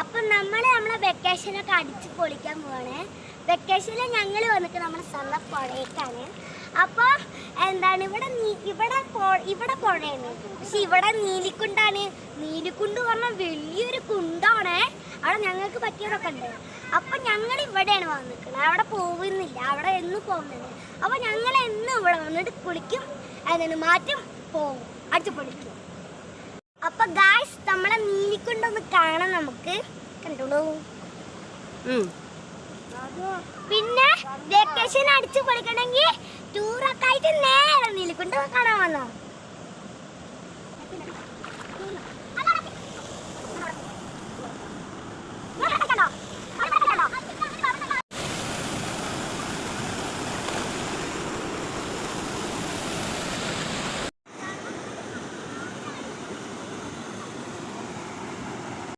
അപ്പം നമ്മളെ വെക്കേഷനൊക്കെ അടിച്ച് പൊളിക്കാൻ പോവാണ്. വെക്കേഷനിൽ ഞങ്ങൾ വന്നിട്ട് നമ്മുടെ സ്വന്തം പുഴയേക്കാണ്. അപ്പോൾ എന്താണ് ഇവിടെ പുഴയാണ്, പക്ഷെ ഇവിടെ നീലിക്കുണ്ടാണ്. നീലിക്കുണ്ട് പറഞ്ഞാൽ വലിയൊരു കുണ്ടാണ്. അവിടെ ഞങ്ങൾക്ക് പറ്റിയതൊക്കെ ഉണ്ട്. അപ്പം ഞങ്ങൾ ഇവിടെയാണ് വന്നിരിക്കുന്നത്, അവിടെ പോകുന്നില്ല, അവിടെ എന്നും പോകുന്നത്. അപ്പോൾ ഞങ്ങൾ എന്നും ഇവിടെ വന്നിട്ട് കുളിക്കും, എന്താണ് മാറ്റും, പോകും, അടിച്ച് പൊളിക്കും. അപ്പൊ ഗായ്സ് നമ്മളെ നീലിക്കുണ്ടൊന്ന് കാണാം, നമുക്ക് കണ്ടോളൂ. പിന്നെ വെക്കേഷൻ അടിച്ചു പൊളിക്കണമെങ്കിൽ ടൂറൊക്കെ ആയിട്ട് നേരെ നീലിക്കുണ്ട് കാണാൻ വന്നോ.